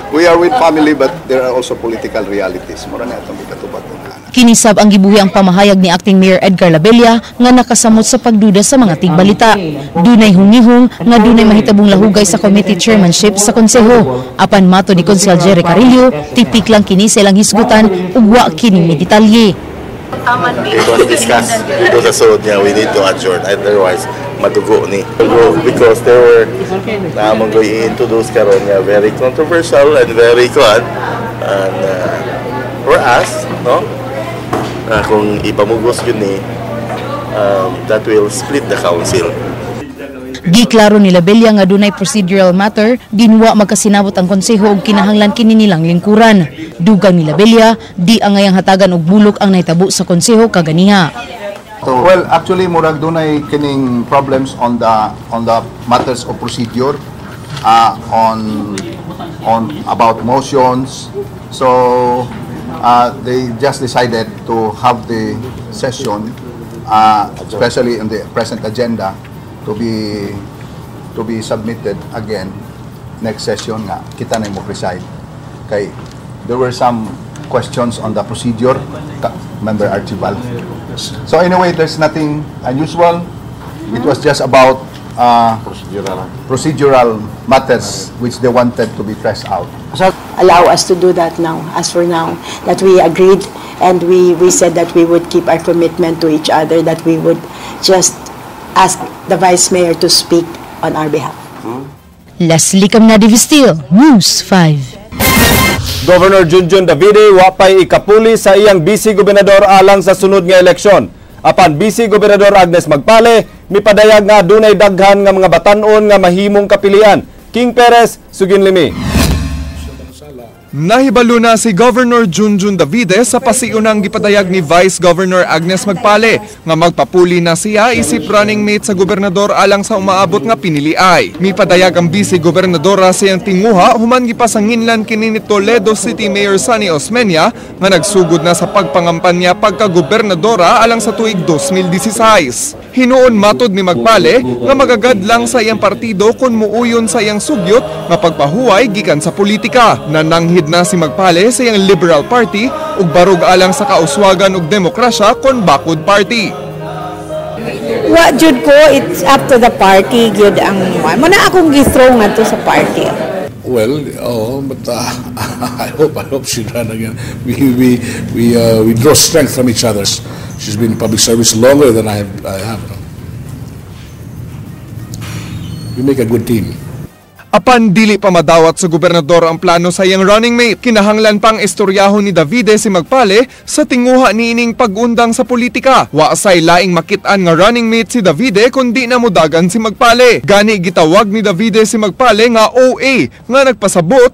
We are with family, but there are also political realities. Mura na itong ikatubag. Kinisab ang gibuhi ang pamahayag ni Acting Mayor Edgar Labella nga nakasamot sa pagduda sa mga tigbalita. Dunay hungihong nga dunay mahitabong lahugay sa committee chairmanship sa konseho. Apan mato ni Konsehal Jerry Carillo, tipik lang kini silang hisgutan ug wa kini may detalye. It was discussed. It was a we need to adjourn. Otherwise, madugo ni. Because there were namang go i-introduce karon nga very controversial and very good and for us, no? Kung ipamugos yun ni that will split the council. Giklaro ni Labella nga dunay procedural matter, dinwa magkasinabot ang konseho og kinahanglan kini nilang lingkuran. Dugang ni Labella, di angayang hatagan og bulok ang nahitabo sa konseho kaganiha. Well, actually murag dunay kining problems on the matters of procedure on about motions. So they just decided to have the session especially in the present agenda to be submitted again next session nga kita na mo preside kay there were some questions on the procedure, Member Archibald. So anyway, there's nothing unusual. It was just about procedural matters which they wanted to be fleshed out. Allow us to do that now, as for now, that we agreed and we said that we would keep our commitment to each other, that we would just ask the Vice Mayor to speak on our behalf. Leslie Camnadi-Vistil, News 5. Governor Junjun Davide wapay ikapuli sa iyang Vice Gobernador alang sa sunod nga eleksyon. Apan Vice Gobernador Agnes Magpale mipadayag nga dunay daghan nga mga batan-on nga mahimong kapilian. King Perez, Suginlimi. Nahibalo na si Governor Junjun Davide sa pasiunang gipadayag ni Vice Governor Agnes Magpale nga magpapuli na siya isip running mate sa gobernador alang sa umaabot nga piniliay. Mipadayag ang Vice Gobernadora siyang tinguha human gipasanginlan kini ni Toledo City Mayor Sunny Osmeña nga nagsugod na sa pagpangampanya pagka-gobernadora alang sa tuig 2016. Hinuon matod ni Magpale nga magagad lang sa iyang partido kung muuyon sa iyang sugyot nga pagpahuway gikan sa politika. Nananghid na si Magpale sa iyang Liberal Party ug barog alang sa kauswagan ug demokrasya kon Bakod Party. Wa jud ko, it's up to the party gyud ang mo na akong gi-throw ngadto sa party. Well, but I hope she run again. We draw strength from each other. She's been in public service longer than I have. We make a good team. Apan dili pa madawat sa gobernador ang plano sa iyang running mate. Kinahanglan pang istoryahon ni Davide si Magpale sa tinguha niining pag-undang sa politika. Wa say laing makitaan nga running mate si Davide kundi na mudagan si Magpale. Gani gitawag ni Davide si Magpale nga OA nga nagpasabot.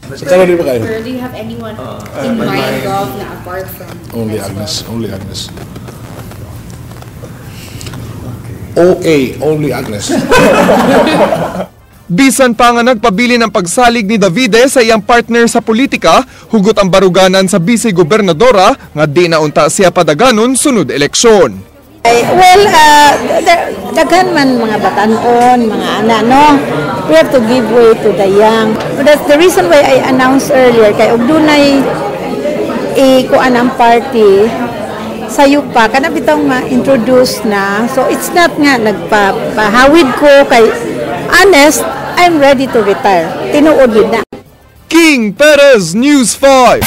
Do you have anyone in mind of na apart from Only Agnes. Only Agnes. Bisan pa nga nagpabili ng pagsalig ni Davide sa iyang partner sa politika, hugot ang baruganan sa Vice Gobernadora nga di naunta siya padaganon sunod eleksyon. Well, daghan man mga batanon, mga anak, no? We have to give way to the young. That's the reason why I announced earlier, kay og dunay kuan ang party, sayo pa, kana bitong ma-introduce na. So it's not nga nagpahawid ko, kay honest, I'm ready to retire. Tinuod yun na. King Perez, News 5.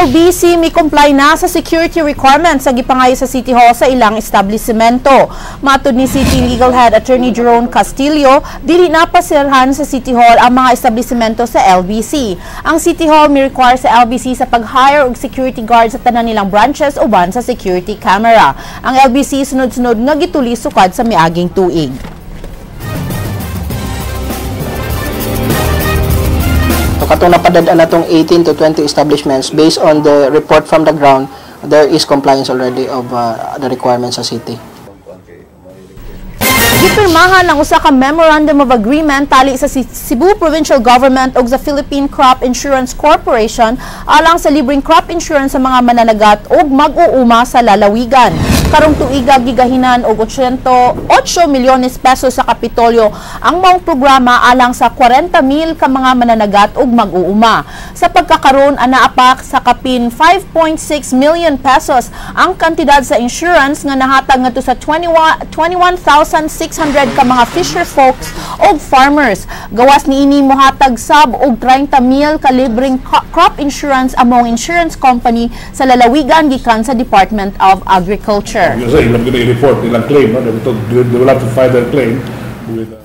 LBC may comply na sa security requirements sa gipangayo sa City Hall sa ilang establishmento. Matod ni City Legal Head Attorney Jerome Castillo, dili na pasirhan sa City Hall ang mga establishmento sa LBC. Ang City Hall may require sa LBC sa pag-hire og security guard sa tanan nilang branches uban sa security camera. Ang LBC sunod-sunod nga gituli sukad sa miaging tuig. Katong napadadaan natong 18 to 20 establishments, based on the report from the ground, there is compliance already of the requirements sa city. Gipirmahan ang usa ka Memorandum of Agreement tali sa Cebu Provincial Government ug sa Philippine Crop Insurance Corporation alang sa libreng crop insurance sa mga mananagat ug mag-uuma sa lalawigan. Karong tuiga gigahinan og 8 milyones pesos sa Kapitolyo ang maong programa alang sa 40,000 ka mga mananagat ug mag-uuma. Sa pagkakaroon anaapak sa kapin 5.6 million pesos ang kantidad sa insurance nga nahatag ngadto sa 21,600 ka mga fisher folks o farmers. Gawas niini mohatag sab og 30,000 ka libreng crop insurance among insurance company sa lalawigan gikan sa Department of Agriculture. Sir. Because I'm going to report nilang claim, no? They will have to file their claim with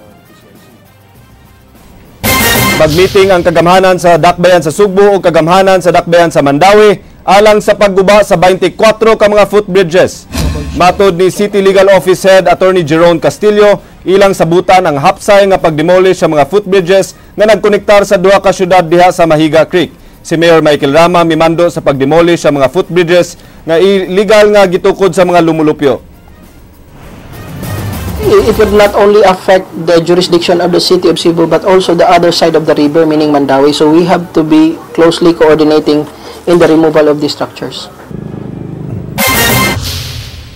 Mag-meeting ang kagamhanan sa Dakbayan sa Sugbo o kagamhanan sa Dakbayan sa Mandawi alang sa pagguba sa 24 ka mga footbridges. Matod ni City Legal Office Head Attorney Jerome Castillo, ilang sabutan ang hapsay nga pagdemolish sa mga footbridges nga nagkonektar sa duha ka syudad diha sa Mahiga Creek. Si Mayor Michael Rama mimando sa pagdemolish sa mga footbridges nga illegal nga gitukod sa mga lumulupyo. It would not only affect the jurisdiction of the city of Cebu but also the other side of the river, meaning Mandawi. So we have to be closely coordinating in the removal of these structures.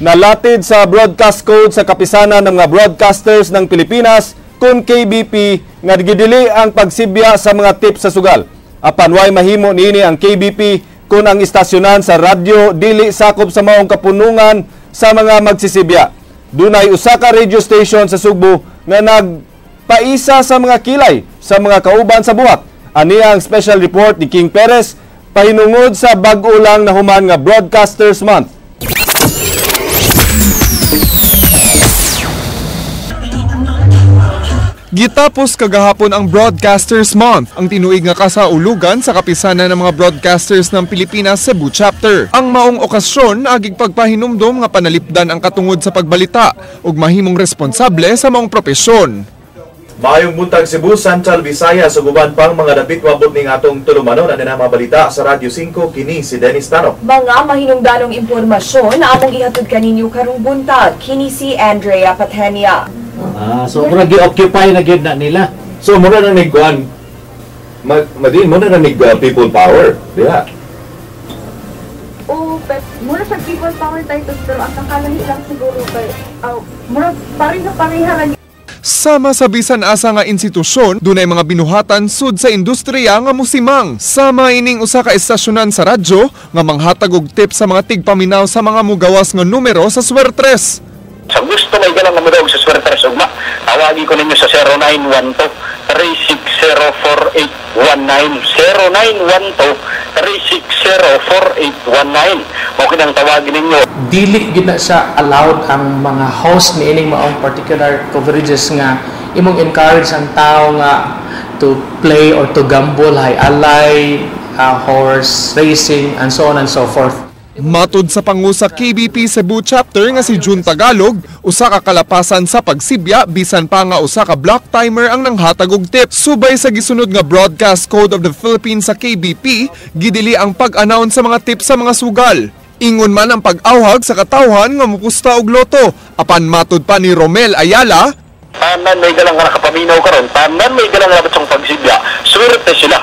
Nalatid sa broadcast code sa kapisanan ng mga broadcasters ng Pilipinas kung KBP nga gidili ang pagsibya sa mga tip sa sugal. Apan way mahimo niini ang KBP kung ang istasyonan sa radyo dili sakop sa maong kapunungan sa mga magsisibya. Dunay usa ka radio station sa Sugbo nga nagpaisa sa mga kilay sa mga kauban sa buhat. Ani ang special report ni King Perez pahinungod sa bag-o lang na human nga Broadcasters Month. Gitapos kagahapon ang Broadcasters Month, ang tinuig nga kasaulugan sa kapisanan ng mga broadcasters ng Pilipinas Cebu Chapter. Ang maong okasyon agig pagpahinumdom nga panalipdan ang katungod sa pagbalita ug mahimong responsable sa maong propesyon. Maayong buntag Cebu, Central Visayas ug uban pang mga dapit wabot ning atong tulumanon ani na mabalita sa Radyo 5 kini si Dennis Tano. Mga mahinungdanong impormasyon among ihatod kaninyo karong buntag kini si Andrea Patenia. So mura gi-occupy na gyud na nila. So mura na nigkuan madin mo na people power, diha. Oh, but mura sa people power title pero ang nakalahi lang siguro kay mura pareha Sama sa bisan asa nga institusyon, dunay mga binuhatan sud sa industriya nga musimang. Sama ining usa ka estasyonan sa radyo nga manghatag og tip sa mga tigpaminaw sa mga mugawas nga numero sa swertres. Sa gusto may ganang namudog sa swertres ugma, tawagi ko ninyo sa 0912-360-4819. 0912-360-4819. Okay nang tawagin ninyo. Dili gid na sa allowed ang mga host ni ining maong particular coverages nga imong encourage ang tao nga to play or to gamble, hay alay, horse racing and so on and so forth. Matud sa pangusa KBP Cebu Chapter nga si June Tagalog, usa ka kalapasan sa pagsibya bisan pa nga usa ka block timer ang nanghatag og tip. Subay sa gisunod nga Broadcast Code of the Philippines sa KBP, gidili ang pag-announce sa mga tip sa mga sugal. Ingon man ang pag-awhag sa katawhan nga mupusta og loto. Apan matud pa ni Romel Ayala, tanan may galang nga nakapaminaw karon, tanan may galang nga sa pagsibya. Swerte sila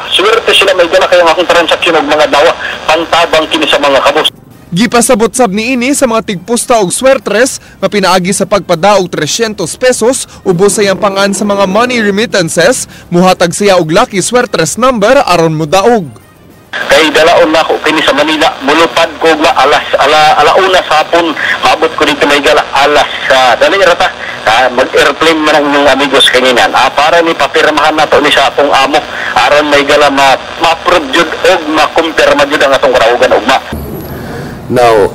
may galang kay akong transaksyon og mga dawa, pantabang kini sa mga kabus. Gipasabot sab niini sa mga tigpusta og swertres nga pinaagi sa pagpadaog 300 pesos ubos sa iyang pangan sa mga money remittances, muhatag siya og lucky swertres number aron modaog. Kay dalaon na ko kini sa Manila, mulupad ko nga alauna sa hapon, maabot ko dito may gala alas dali rata. Mag-airplane man ang inyong amigos kanina. Para ni papirmahan na to ni sa atong amo aron may gala ma-approve jud og ma-kumpirma jud ang atong karahugan ugma. Now,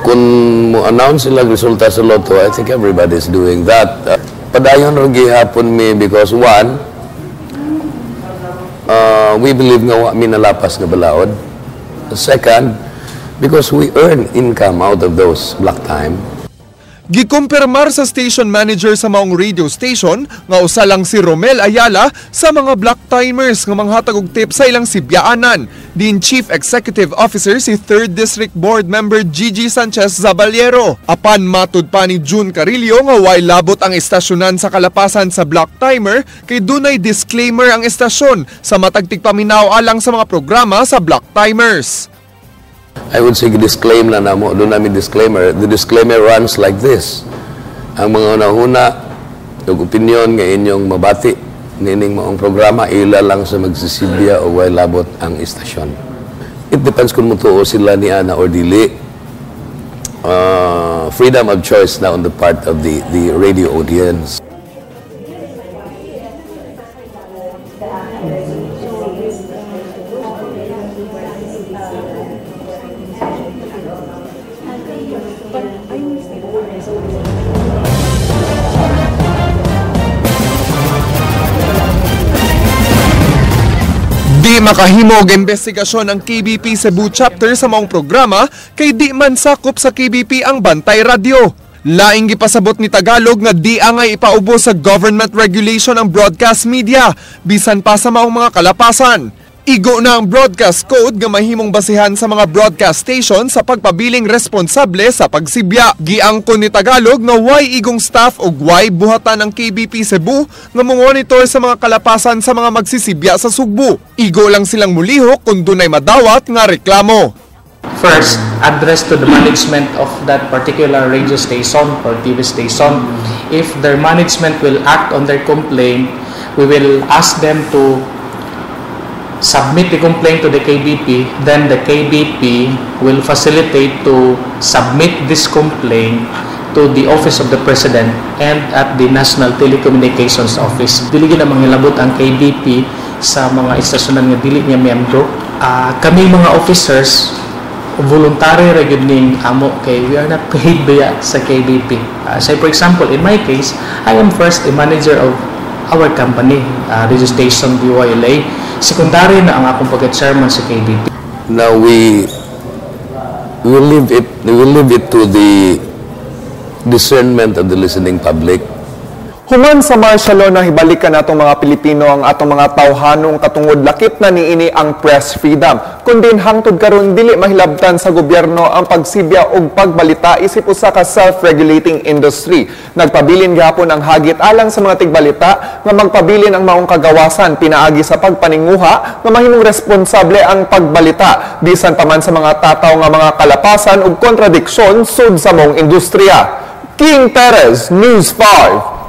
kung mo-announce sila resulta sa loto, I think everybody's doing that. Padayon rin gihapon mi because one, we believe nga mi nalapas nga balaod. Second, because we earn income out of those block time. Gikumpirmar sa station manager sa maong radio station nga usa lang si Romel Ayala sa mga block timers nga manghatag og tip sa ilang sibyaanan. Din Chief Executive Officer si 3rd District Board Member Gigi Sanchez Zaballero. Apan matud pa ni June Carillo nga way labot ang estasyonan sa kalapasan sa block timer kay dunay disclaimer ang estasyon sa matag tigpaminaw alang sa mga programa sa block timers. I would say disclaim na namo, doon namin disclaimer. The disclaimer runs like this. Ang mga unahuna, yung opinion nga inyong mabati, nining maong programa, ila lang sa magsisibya o way labot ang istasyon. It depends kung mutuo sila ni Ana or dili. Freedom of choice na on the part of the radio audience. But I makahimo og investigasyon ang KBP Cebu chapter sa maong programa kay di man sakop sa KBP ang Bantay Radio. Laing gipasabot ni Tagalog nga di angay ipaubo sa government regulation ang broadcast media bisan pa sa maong mga kalapasan. Igo na ang broadcast code nga mahimong basihan sa mga broadcast station sa pagpabiling responsable sa pagsibya. Giangkon ni Tagalog nga way igong staff o way buhatan ng KBP Cebu nga monitor sa mga kalapasan sa mga magsisibya sa Sugbo. Igo lang silang mulihok kung dunay madawat nga reklamo. First, address to the management of that particular radio station or TV station. If their management will act on their complaint, we will ask them to submit the complaint to the KBP, then the KBP will facilitate to submit this complaint to the Office of the President and at the National Telecommunications Office. Dili na manghilabot ang KBP sa mga istasyonan nga dili niya miyembro. Kami mga officers, voluntary reguning amo kay we are not paid biya sa KBP. Say for example, in my case, I am first a manager of our company, radio station DYLA. Secondary na ang akong pagka-chairman sa KBP. Now we will leave it to the discernment of the listening public. Human sa martial law na hibalikan natong mga Pilipino ang atong mga tawhanong katungod lakip na niini ang press freedom. Kundi hangtod karon dili mahilabtan sa gobyerno ang pagsibya og pagbalita isip usa ka self-regulating industry. Nagpabilin gihapon ang hagit alang sa mga tigbalita nga magpabilin ang maong kagawasan pinaagi sa pagpaninguha nga mahimong responsable ang pagbalita bisan pa man sa mga tataw nga mga kalapasan ug kontradiksyon sud sa maong industriya. King Perez, News 5.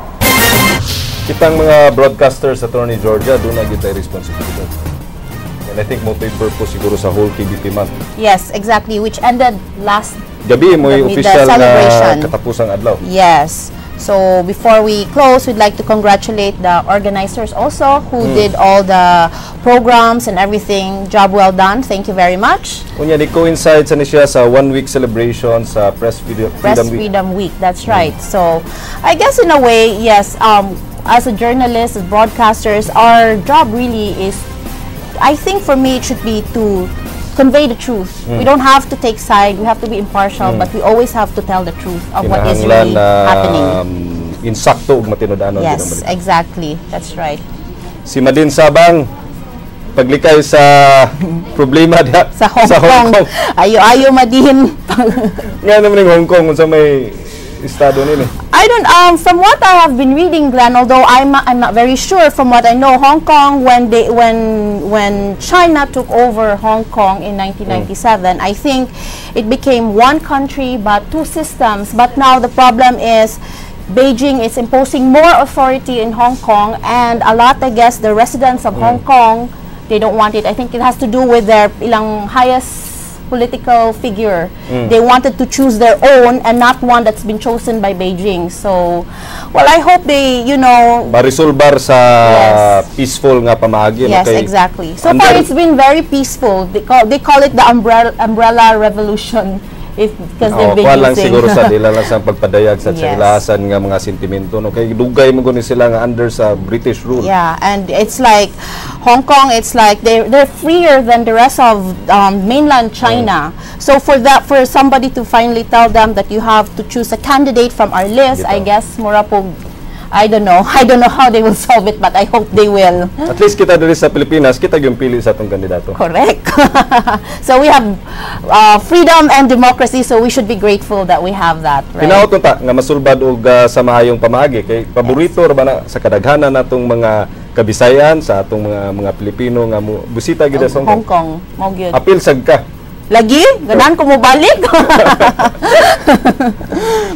Kitang mga broadcasters sa Attorney Georgia, doon na kita responsibility. And I think multi-purpose siguro sa whole KBP month. Yes, exactly, which ended last gabi mo yung official na katapusang adlaw. Yes. So before we close, we'd like to congratulate the organizers also who did all the programs and everything. Job well done. Thank you very much. Kunya ni coincide sa siya sa 1-week celebration sa Press Freedom Week. That's right. So I guess in a way, yes, as a journalist, as broadcasters, our job really is, I think for me, it should be to convey the truth. We don't have to take side, we have to be impartial, but we always have to tell the truth of what is really happening. Insakto ug matinud-anon. Yes, exactly. That's right. Si Madin Sabang, paglikay sa problema diha sa Hong Kong. Ayo Madin. Nga naman ng Hong Kong unsa may estado nini. I don't from what I have been reading, Glenn, although I'm not very sure, from what I know, Hong Kong when China took over Hong Kong in 1997, I think it became one country but two systems. But now the problem is Beijing is imposing more authority in Hong Kong, and a lot, I guess, the residents of Hong Kong, they don't want it. I think it has to do with their ilang highest political figure. They wanted to choose their own and not one that's been chosen by Beijing. So, well, I hope they, you know, marisolbar sa peaceful nga pamaagi. Yes, exactly. So far, it's been very peaceful. They call it the umbrella revolution. Because they've been lang using. Siguro sa dila lang sa pagpadayag sa ilasan nga mga sentimento, no, kay dugay mo guni sila nga under sa British rule. Yeah, and it's like Hong Kong, it's like they're freer than the rest of mainland China. So for somebody to finally tell them that you have to choose a candidate from our list, I guess mura po, I don't know how they will solve it, but I hope they will. At least kita diri sa Pilipinas, kita yung pili sa atong kandidato. Correct. So we have freedom and democracy, so we should be grateful that we have that, right? Hinaot ta nga masulbad og sa mahayong pamaagi kay paborito ra ba na sa kadaghanan natong mga kabisayan sa atong mga Pilipino nga busita gid sa Hong Kong. Mo gyud. Apil sad ka. Lagi? Ganan ko mo balik?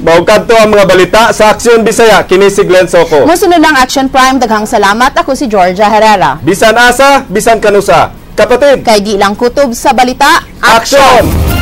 Baugkad to ang mga balita sa Aksyon Bisaya. Kini si Glenn Soco. Musunod ng Action Prime. Daghang salamat. Ako si Georgia Herrera. Bisan asa, bisan kanusa. Kapatid. Kay di lang kutob sa balita. Action!